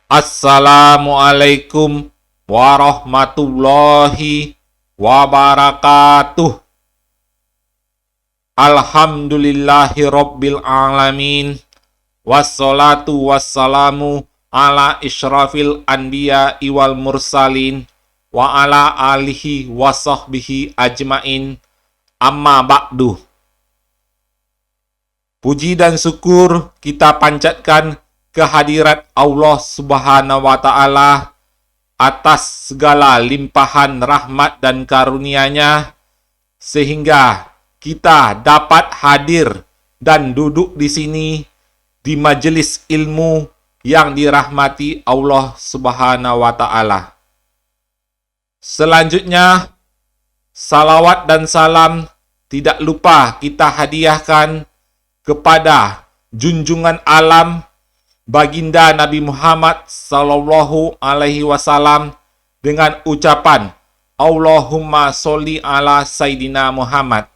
Assalamualaikum warahmatullahi wabarakatuh. Alhamdulillahi rabbil alamin. Wassalatu wassalamu ala isyrafil anbiya wal mursalin wa ala alihi wa sahbihi ajmain. Amma ba'du. Puji dan syukur kita panjatkan kehadirat Allah Subhanahu wa Ta'ala atas segala limpahan rahmat dan karunia-Nya, sehingga kita dapat hadir dan duduk di sini di majelis ilmu yang dirahmati Allah Subhanahu wa Ta'ala. Selanjutnya, salawat dan salam tidak lupa kita hadiahkan kepada junjungan alam Baginda Nabi Muhammad Sallallahu Alaihi Wasallam dengan ucapan Allahumma sholli ala Sayyidina Muhammad.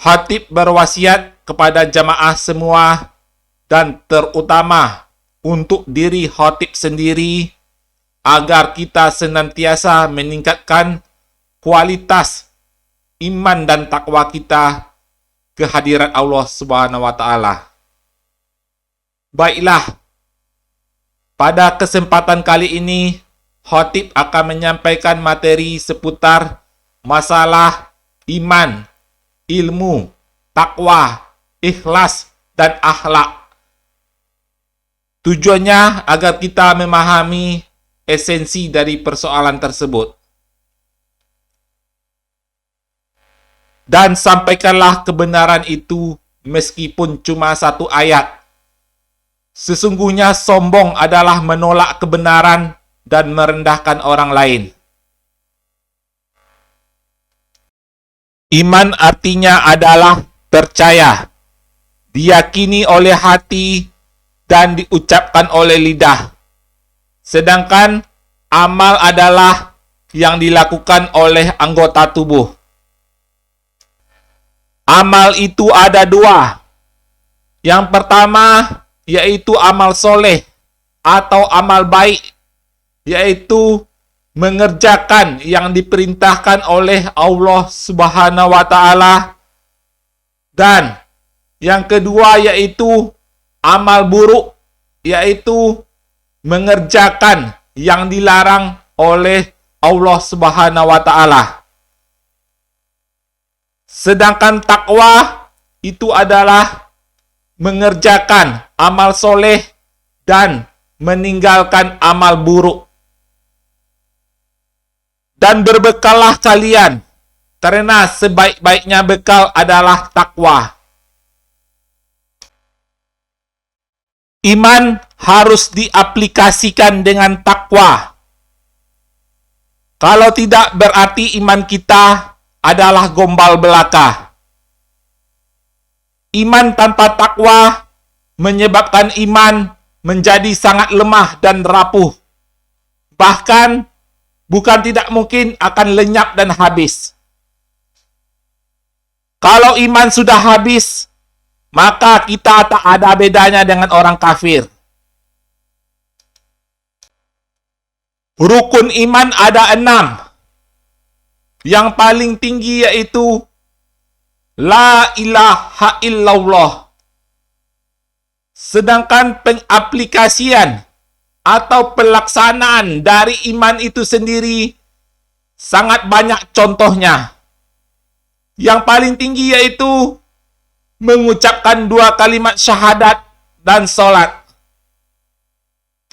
Khatib berwasiat kepada jamaah semua dan terutama untuk diri khatib sendiri agar kita senantiasa meningkatkan kualitas iman dan takwa kita kehadirat Allah Subhanahu wa Ta'ala. Baiklah, pada kesempatan kali ini, khatib akan menyampaikan materi seputar masalah iman, ilmu, takwa, ikhlas, dan akhlak. Tujuannya agar kita memahami esensi dari persoalan tersebut. Dan sampaikanlah kebenaran itu meskipun cuma satu ayat. Sesungguhnya sombong adalah menolak kebenaran dan merendahkan orang lain. Iman artinya adalah percaya, diyakini oleh hati, dan diucapkan oleh lidah. Sedangkan amal adalah yang dilakukan oleh anggota tubuh. Amal itu ada dua. Yang pertama, yaitu amal soleh atau amal baik, yaitu mengerjakan yang diperintahkan oleh Allah Subhanahu wa Ta'ala. Dan yang kedua yaitu amal buruk, yaitu mengerjakan yang dilarang oleh Allah Subhanahu wa Ta'ala. Sedangkan takwa itu adalah mengerjakan amal soleh dan meninggalkan amal buruk. Dan berbekallah kalian, karena sebaik-baiknya bekal adalah takwa. Iman harus diaplikasikan dengan takwa. Kalau tidak, berarti iman kita adalah gombal belaka. Iman tanpa takwa menyebabkan iman menjadi sangat lemah dan rapuh. Bahkan, bukan tidak mungkin akan lenyap dan habis. Kalau iman sudah habis, maka kita tak ada bedanya dengan orang kafir. Rukun iman ada 6. Yang paling tinggi yaitu La ilaha illallah. Sedangkan pengaplikasian atau pelaksanaan dari iman itu sendiri sangat banyak contohnya. Yang paling tinggi yaitu mengucapkan 2 kalimat syahadat dan sholat.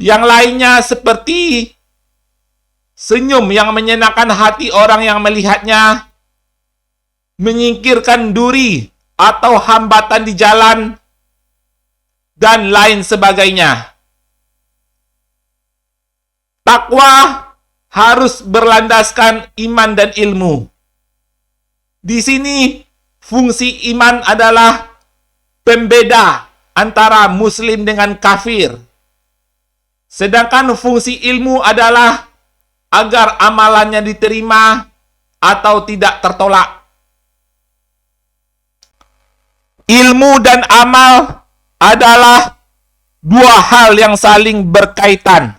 Yang lainnya seperti senyum yang menyenangkan hati orang yang melihatnya, menyingkirkan duri atau hambatan di jalan, dan lain sebagainya. Takwa harus berlandaskan iman dan ilmu. Di sini, fungsi iman adalah pembeda antara muslim dengan kafir. Sedangkan fungsi ilmu adalah agar amalannya diterima atau tidak tertolak. Ilmu dan amal adalah dua hal yang saling berkaitan.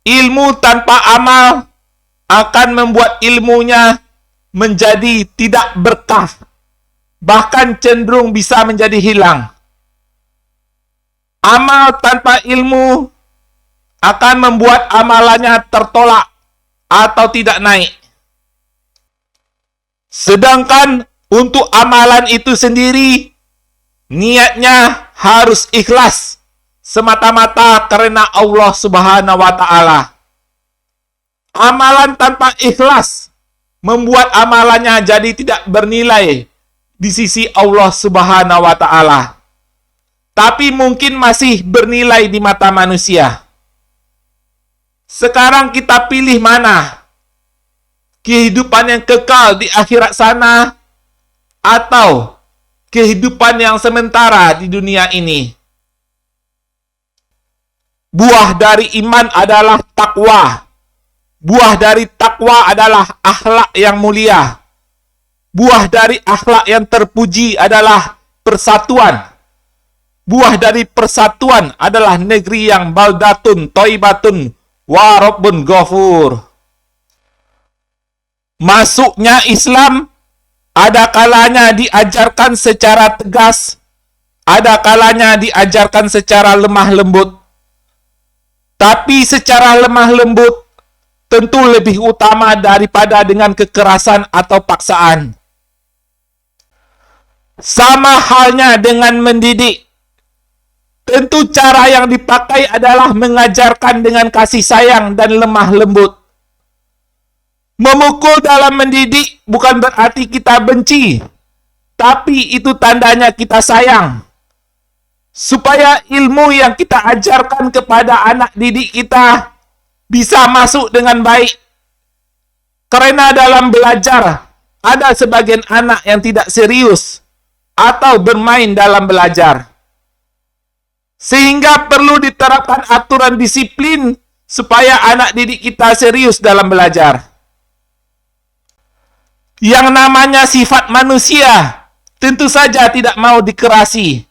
Ilmu tanpa amal akan membuat ilmunya menjadi tidak berkah, bahkan cenderung bisa menjadi hilang. Amal tanpa ilmu akan membuat amalannya tertolak atau tidak naik. Sedangkan untuk amalan itu sendiri, niatnya harus ikhlas semata-mata karena Allah Subhanahu wa Ta'ala. Amalan tanpa ikhlas membuat amalannya jadi tidak bernilai di sisi Allah Subhanahu wa Ta'ala, tapi mungkin masih bernilai di mata manusia. Sekarang kita pilih mana? Kehidupan yang kekal di akhirat sana atau kehidupan yang sementara di dunia ini? Buah dari iman adalah takwa. Buah dari takwa adalah akhlak yang mulia. Buah dari akhlak yang terpuji adalah persatuan. Buah dari persatuan adalah negeri yang baldatun, toibatun, wa rabbun ghafur. Masuknya Islam ada kalanya diajarkan secara tegas, ada kalanya diajarkan secara lemah lembut. Tapi secara lemah lembut tentu lebih utama daripada dengan kekerasan atau paksaan. Sama halnya dengan mendidik. Tentu cara yang dipakai adalah mengajarkan dengan kasih sayang dan lemah lembut. Memukul dalam mendidik bukan berarti kita benci, tapi itu tandanya kita sayang. Supaya ilmu yang kita ajarkan kepada anak didik kita bisa masuk dengan baik. Karena dalam belajar, ada sebagian anak yang tidak serius atau bermain dalam belajar. Sehingga perlu diterapkan aturan disiplin supaya anak didik kita serius dalam belajar. Yang namanya sifat manusia tentu saja tidak mau dikerasi.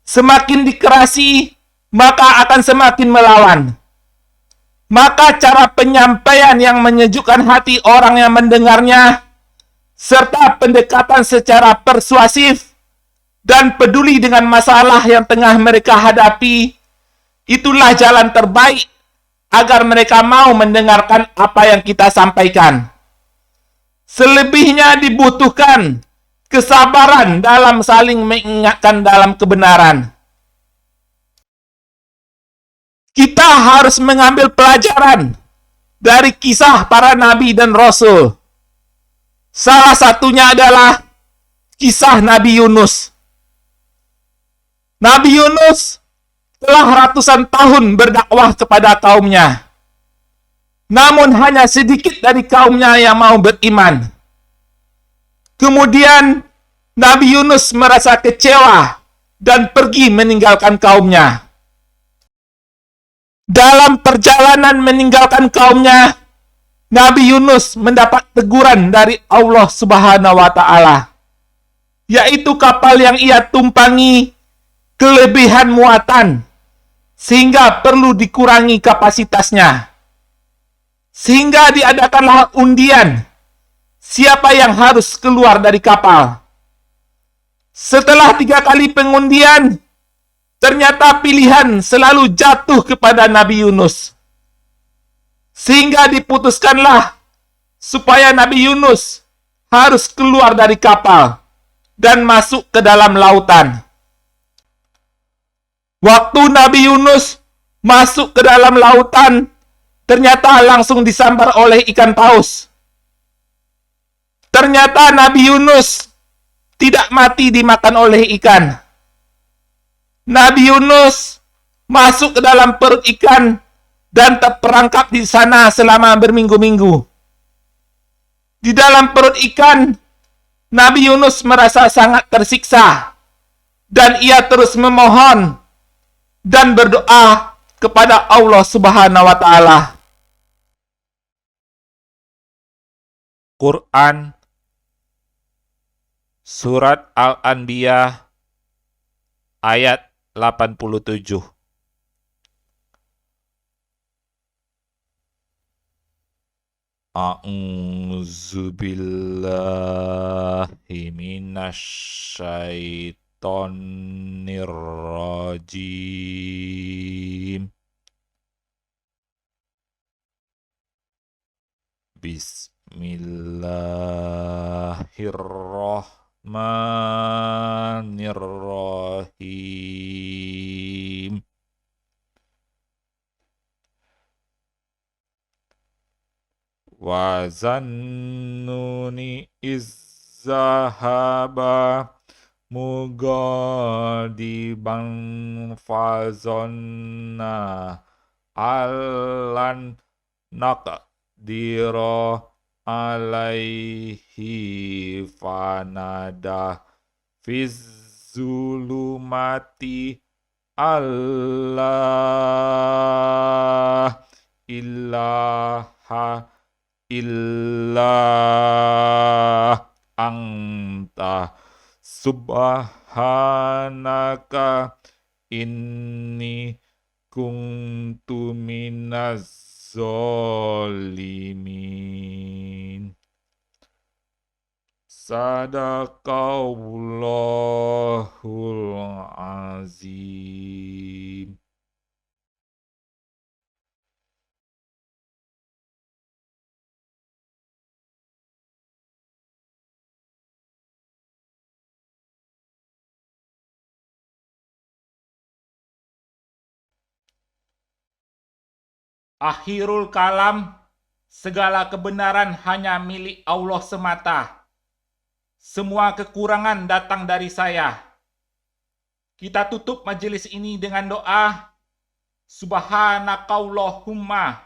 Semakin dikerasi, maka akan semakin melawan. Maka cara penyampaian yang menyejukkan hati orang yang mendengarnya, serta pendekatan secara persuasif dan peduli dengan masalah yang tengah mereka hadapi, itulah jalan terbaik agar mereka mau mendengarkan apa yang kita sampaikan. Selebihnya dibutuhkan kesabaran dalam saling mengingatkan dalam kebenaran. Kita harus mengambil pelajaran dari kisah para nabi dan rasul. Salah satunya adalah kisah Nabi Yunus. Nabi Yunus telah ratusan tahun berdakwah kepada kaumnya. Namun hanya sedikit dari kaumnya yang mau beriman. Kemudian Nabi Yunus merasa kecewa dan pergi meninggalkan kaumnya. Dalam perjalanan meninggalkan kaumnya, Nabi Yunus mendapat teguran dari Allah Subhanahu wa Ta'ala, yaitu kapal yang ia tumpangi kelebihan muatan, sehingga perlu dikurangi kapasitasnya. Sehingga diadakanlah undian siapa yang harus keluar dari kapal. Setelah 3 kali pengundian, ternyata pilihan selalu jatuh kepada Nabi Yunus. Sehingga diputuskanlah supaya Nabi Yunus harus keluar dari kapal dan masuk ke dalam lautan. Waktu Nabi Yunus masuk ke dalam lautan, ternyata langsung disambar oleh ikan paus. Ternyata Nabi Yunus tidak mati dimakan oleh ikan. Nabi Yunus masuk ke dalam perut ikan dan terperangkap di sana selama berminggu-minggu. Di dalam perut ikan, Nabi Yunus merasa sangat tersiksa dan ia terus memohon dan berdoa kepada Allah Subhanahu wa Ta'ala. Quran Surat Al-Anbiya ayat 87. A'udzu billahi minasyaitonir rajim. Bismillahirrahmanirrahim. Wa zannuni izzahaba mughadiban fazonna allan naqdira alaihi fanada fiz zulumati Allah ilaha illa anta subhanaka inni kuntu minaz zolimin. Sadaqallahul azim. Akhirul kalam, segala kebenaran hanya milik Allah semata. Semua kekurangan datang dari saya. Kita tutup majelis ini dengan doa. Subhanakallahumma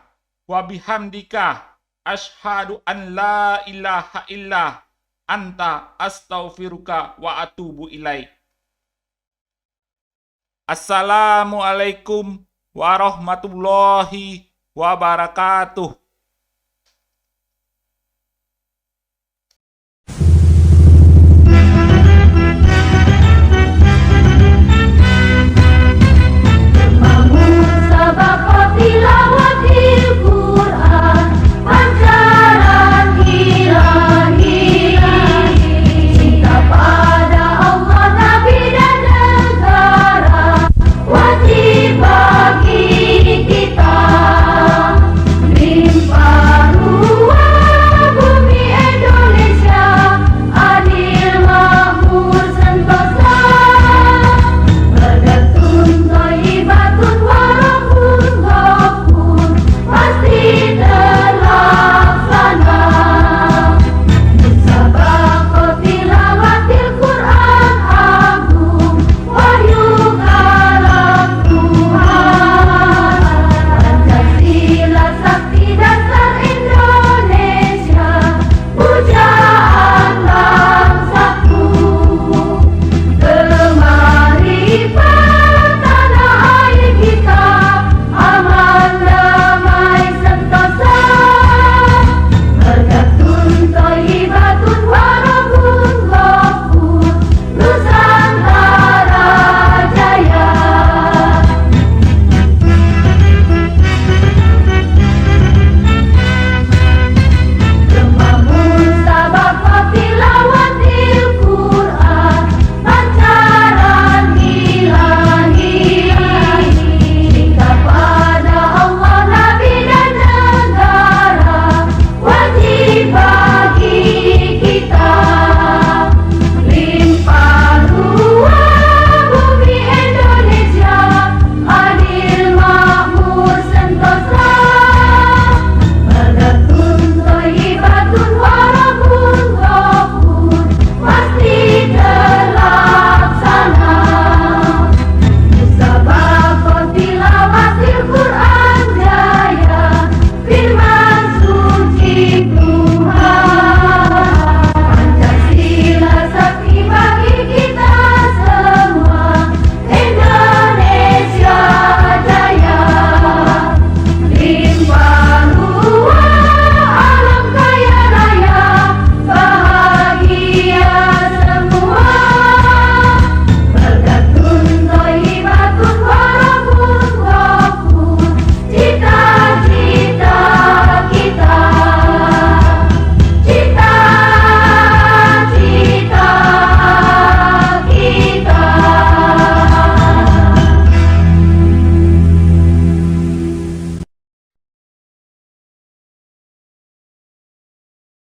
wa bihamdika asyhadu an la ilaha illa anta astaghfiruka wa atubu ilaik. Assalamualaikum warahmatullahi wabarakatuh.